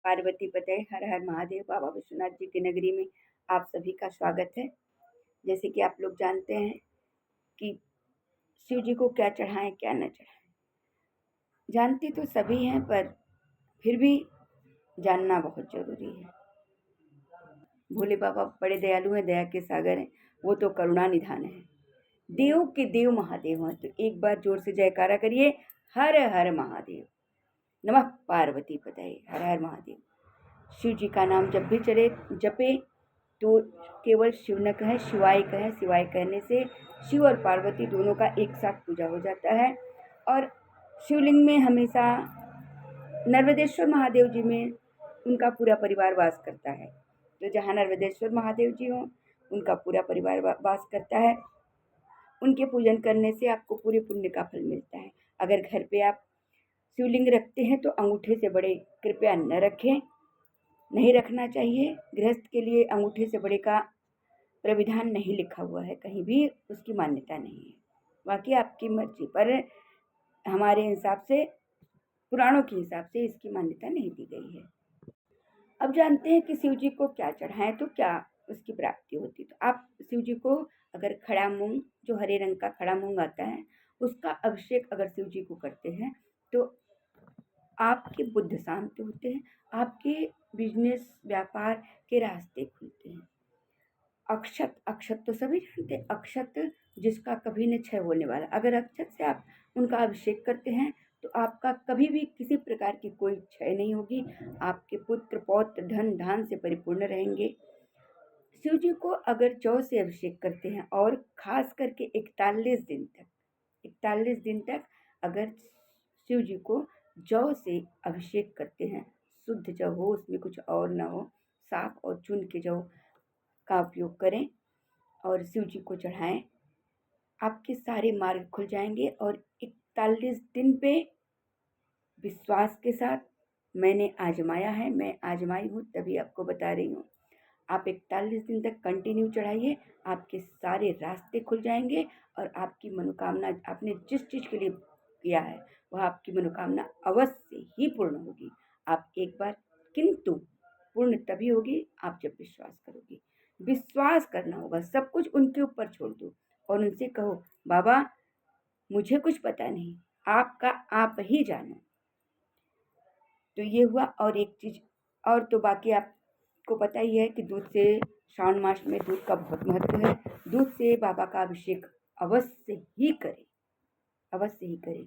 पार्वती पते हर हर महादेव। बाबा विश्वनाथ जी की नगरी में आप सभी का स्वागत है। जैसे कि आप लोग जानते हैं कि शिव जी को क्या चढ़ाएं क्या न चढ़ाएं, जानते तो सभी हैं, पर फिर भी जानना बहुत जरूरी है। भोले बाबा बड़े दयालु हैं, दया के सागर हैं, वो तो करुणा निधान है। देव के देव महादेव हैं। तो एक बार जोर से जयकारा करिए, हर हर महादेव। नमः पार्वती पते हर हर महादेव। शिव जी का नाम जब भी जपे तो केवल शिव न कहें, शिवाय कहें। शिवाय कहने से शिव और पार्वती दोनों का एक साथ पूजा हो जाता है। और शिवलिंग में हमेशा नर्मदेश्वर महादेव जी में उनका पूरा परिवार वास करता है। तो जहाँ नर्मदेश्वर महादेव जी हों, उनका पूरा परिवार वास करता है। उनके पूजन करने से आपको पूरे पुण्य का फल मिलता है। अगर घर पे आप शिवलिंग रखते हैं तो अंगूठे से बड़े कृपया न रखें, नहीं रखना चाहिए। गृहस्थ के लिए अंगूठे से बड़े का प्रविधान नहीं लिखा हुआ है, कहीं भी उसकी मान्यता नहीं है। बाकी आपकी मर्जी, पर हमारे हिसाब से, पुराणों के हिसाब से इसकी मान्यता नहीं दी गई है। अब जानते हैं कि शिव जी को क्या चढ़ाएं तो क्या उसकी प्राप्ति होती। तो आप शिव जी को अगर खड़ा मूंग, जो हरे रंग का खड़ा मूंग आता है, उसका अभिषेक अगर शिव जी को करते हैं तो आपके बुद्ध शांत होते हैं, आपके बिजनेस व्यापार के रास्ते खुलते हैं। अक्षत, अक्षत तो सभी जानते हैं, अक्षत जिसका कभी न क्षय होने वाला। अगर अक्षत से आप उनका अभिषेक करते हैं तो आपका कभी भी किसी प्रकार की कोई क्षय नहीं होगी। आपके पुत्र पौत्र धन धान से परिपूर्ण रहेंगे। शिव जी को अगर जौ से अभिषेक करते हैं और खास करके 41 दिन तक अगर शिव जी को जौ से अभिषेक करते हैं, शुद्ध जौ हो, उसमें कुछ और ना हो, साफ और चुन के जौ का उपयोग करें और शिव जी को चढ़ाएं, आपके सारे मार्ग खुल जाएंगे। और 41 दिन पे विश्वास के साथ, मैंने आजमाया है, मैं आजमाई हूँ तभी आपको बता रही हूँ। आप 41 दिन तक कंटिन्यू चढ़ाइए, आपके सारे रास्ते खुल जाएंगे और आपकी मनोकामना, आपने जिस चीज़ के लिए किया है वह आपकी मनोकामना अवश्य ही पूर्ण होगी। आप एक बार, किंतु पूर्ण तभी होगी आप जब विश्वास करोगे। विश्वास करना होगा, सब कुछ उनके ऊपर छोड़ दो और उनसे कहो, बाबा मुझे कुछ पता नहीं, आपका आप ही जानो। तो ये हुआ। और एक चीज़ और, तो बाकी आपको पता ही है कि दूध से, श्रावण मास में दूध का बहुत महत्व है। दूध से बाबा का अभिषेक अवश्य ही करें, अवश्य ही करें।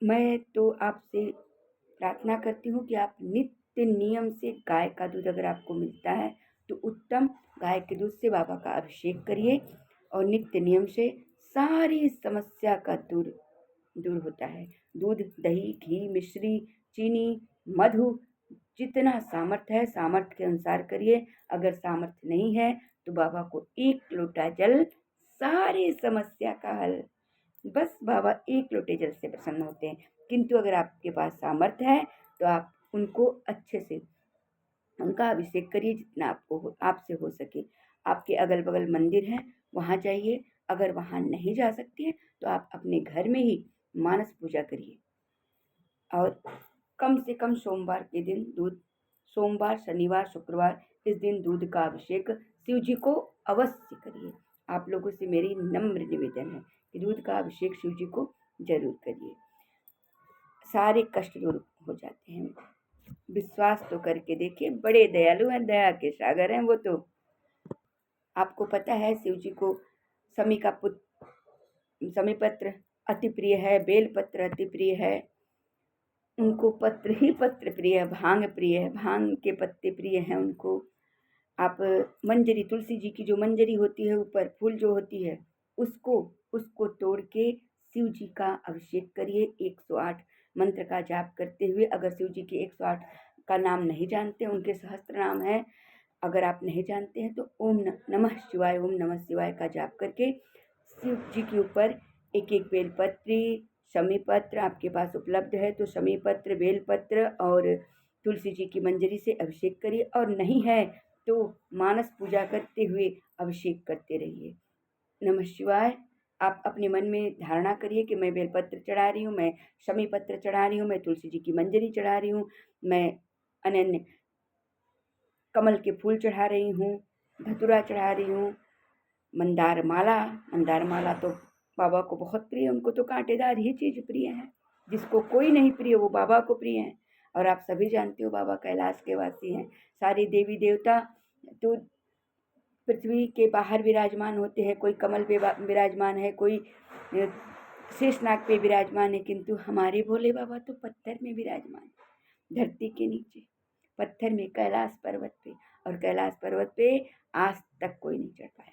मैं तो आपसे प्रार्थना करती हूँ कि आप नित्य नियम से गाय का दूध अगर आपको मिलता है तो उत्तम, गाय के दूध से बाबा का अभिषेक करिए और नित्य नियम से सारी समस्या का दूर होता है। दूध, दही, घी, मिश्री, चीनी, मधु, जितना सामर्थ्य है सामर्थ्य के अनुसार करिए। अगर सामर्थ्य नहीं है तो बाबा को 1 लोटा जल, सारी समस्या का हल। बस बाबा 1 लोटे जल से प्रसन्न होते हैं। किंतु अगर आपके पास सामर्थ्य है तो आप उनको अच्छे से उनका अभिषेक करिए, जितना आपसे हो सके। आपके अगल बगल मंदिर हैं, वहाँ जाइए। अगर वहाँ नहीं जा सकते हैं तो आप अपने घर में ही मानस पूजा करिए। और कम से कम सोमवार के दिन दूध, सोमवार, शनिवार, शुक्रवार, इस दिन दूध का अभिषेक शिव जी को अवश्य करिए। आप लोगों से मेरी नम्र निवेदन है कि दूध का अभिषेक शिव जी को जरूर करिए, सारे कष्ट दूर हो जाते हैं। विश्वास तो करके देखिए, बड़े दयालु हैं, दया के सागर हैं वो तो। आपको पता है शिव जी को समी पत्र अति प्रिय है, बेल पत्र अति प्रिय है, उनको पत्र ही पत्र प्रिय है, भांग प्रिय है, भांग के पत्ते प्रिय हैं उनको। आप मंजरी, तुलसी जी की जो मंजरी होती है, ऊपर फूल जो होती है, उसको तोड़ के शिव जी का अभिषेक करिए 108 मंत्र का जाप करते हुए। अगर शिव जी के 108 का नाम नहीं जानते, उनके सहस्त्र नाम है, अगर आप नहीं जानते हैं तो ओम नमः शिवाय, ओम नमः शिवाय का जाप करके शिव जी के ऊपर एक एक बेलपत्री, शमी पत्र आपके पास उपलब्ध है तो शमी पत्र, बेलपत्र और तुलसी जी की मंजरी से अभिषेक करिए। और नहीं है तो मानस पूजा करते हुए अभिषेक करते रहिए। नमः शिवाय। आप अपने मन में धारणा करिए कि मैं बेलपत्र चढ़ा रही हूँ, मैं शमी पत्र चढ़ा रही हूँ, मैं तुलसी जी की मंजरी चढ़ा रही हूँ, मैं अनन्य कमल के फूल चढ़ा रही हूँ, धतूरा चढ़ा रही हूँ, मंदार माला तो बाबा को बहुत प्रिय है। उनको तो कांटेदार ही चीज़ प्रिय है, जिसको कोई नहीं प्रिय वो बाबा को प्रिय है। और आप सभी जानते हो बाबा कैलाश के वासी हैं। सारे देवी देवता तो पृथ्वी के बाहर विराजमान होते हैं, कोई कमल पे विराजमान है, कोई शेषनाग पे विराजमान है, किंतु हमारे भोले बाबा तो पत्थर में विराजमान, धरती के नीचे पत्थर में कैलाश पर्वत पे। और कैलाश पर्वत पे आज तक कोई नहीं चढ़ पाया।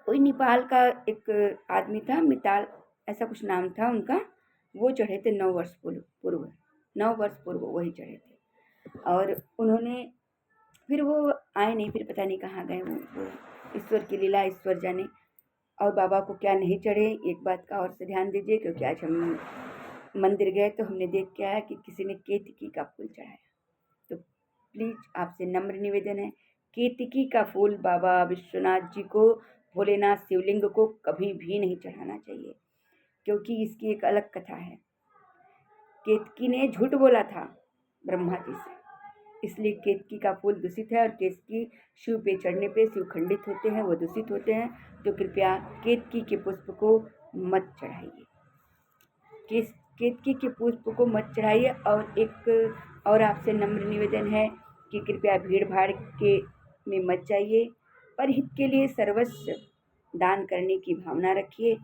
कोई नेपाल का एक आदमी था, मिताल ऐसा कुछ नाम था उनका, वो चढ़े थे 9 वर्ष पूर्व वही चढ़े थे। और उन्होंने फिर वो आए नहीं, फिर पता नहीं कहाँ गए वो ईश्वर की लीला ईश्वर जाने। और बाबा को क्या नहीं चढ़े, एक बात का और से ध्यान दीजिए, क्योंकि आज हम मंदिर गए तो हमने देख के आया कि किसी ने केतकी का फूल चढ़ाया। तो प्लीज़ आपसे नम्र निवेदन है, केतकी का फूल बाबा विश्वनाथ जी को, भोलेनाथ शिवलिंग को कभी भी नहीं चढ़ाना चाहिए, क्योंकि इसकी एक अलग कथा है। केतकी ने झूठ बोला था ब्रह्मा जी से, इसलिए केतकी का फूल दूषित है। और केतकी शिव पे चढ़ने पे शिव खंडित होते हैं, वो दूषित होते हैं। तो कृपया केतकी के पुष्प को मत चढ़ाइए, केतकी के पुष्प को मत चढ़ाइए। और एक और आपसे नम्र निवेदन है कि कृपया भीड़ भाड़ के में मत जाइए, परहित के लिए सर्वस्व दान करने की भावना रखिए,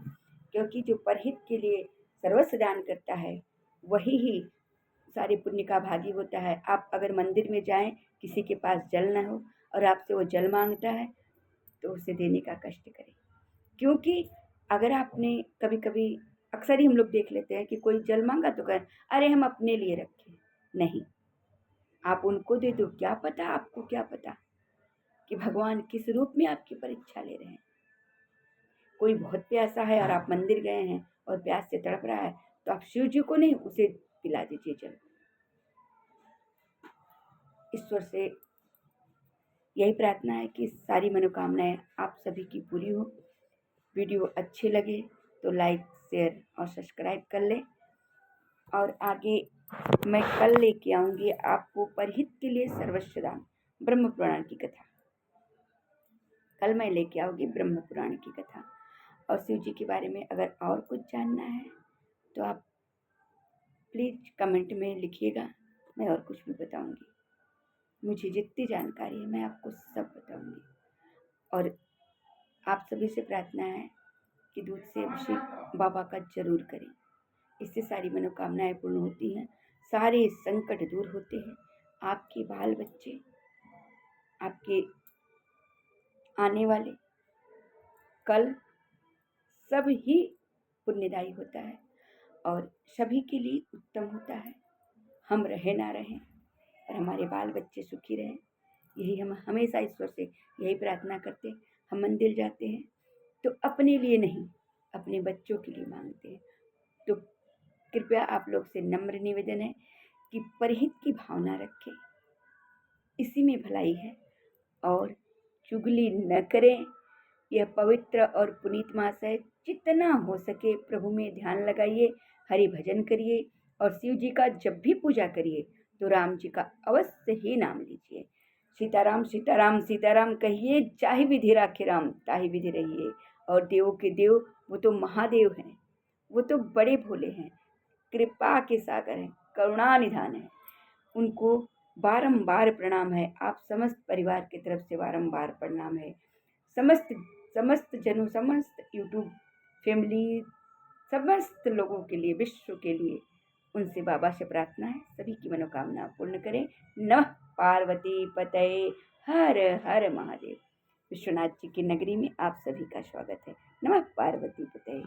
क्योंकि जो परहित के लिए सर्वस्व दान करता है वही ही सारे पुण्य का भागी होता है। आप अगर मंदिर में जाएं, किसी के पास जल न हो और आपसे वो जल मांगता है तो उसे देने का कष्ट करें, क्योंकि अगर आपने कभी कभी अक्सर ही हम लोग देख लेते हैं कि कोई जल मांगा तो कहें अरे हम अपने लिए रखें। नहीं, आप उनको दे दो। क्या पता, आपको क्या पता कि भगवान किस रूप में आपकी परीक्षा ले रहे हैं। कोई बहुत प्यासा है और आप मंदिर गए हैं और प्यास से तड़प रहा है, तो आप शिव जी को नहीं, उसे पिला दीजिए जल। ईश्वर से यही प्रार्थना है कि सारी मनोकामनाएं आप सभी की पूरी हो। वीडियो अच्छे लगे तो लाइक शेयर और सब्सक्राइब कर लें। और आगे मैं कल लेके आऊँगी आपको परहित के लिए सर्वस्व दान ब्रह्म पुराण की कथा। कल मैं लेके आऊँगी ब्रह्म पुराण की कथा। और शिव जी के बारे में अगर और कुछ जानना है तो आप प्लीज़ कमेंट में लिखिएगा, मैं और कुछ भी बताऊँगी। मुझे जितनी जानकारी है मैं आपको सब बताऊँगी। और आप सभी से प्रार्थना है कि दूध से अभिषेक बाबा का जरूर करें, इससे सारी मनोकामनाएं पूर्ण होती हैं, सारे संकट दूर होते हैं। आपके बाल बच्चे, आपके आने वाले कल सब ही पुण्यदायी होता है और सभी के लिए उत्तम होता है। हम रहे ना रहें और हमारे बाल बच्चे सुखी रहें, यही हम हमेशा ईश्वर से यही प्रार्थना करते हैं। हम मंदिर जाते हैं तो अपने लिए नहीं, अपने बच्चों के लिए मांगते हैं। तो कृपया आप लोग से नम्र निवेदन है कि परहित की भावना रखें, इसी में भलाई है। और चुगली न करें। यह पवित्र और पुनीत मास है, जितना हो सके प्रभु में ध्यान लगाइए, हरि भजन करिए और शिव जी का जब भी पूजा करिए तो राम जी का अवश्य ही नाम लीजिए। सीताराम सीताराम सीताराम कहिए, चाहे विधि राखे राम ताहि विधि रहिए। और देवों के देव वो तो महादेव हैं, वो तो बड़े भोले हैं, कृपा के सागर हैं, करुणा निधान है। उनको बारंबार प्रणाम है। आप समस्त परिवार की तरफ से बारंबार प्रणाम है। समस्त जनों, समस्त यूट्यूब फैमिली, समस्त लोगों के लिए, विश्व के लिए उनसे बाबा से प्रार्थना है सभी की मनोकामना पूर्ण करें। नमः पार्वती पतये हर हर महादेव। विश्वनाथ जी की नगरी में आप सभी का स्वागत है। नमः पार्वती पतये।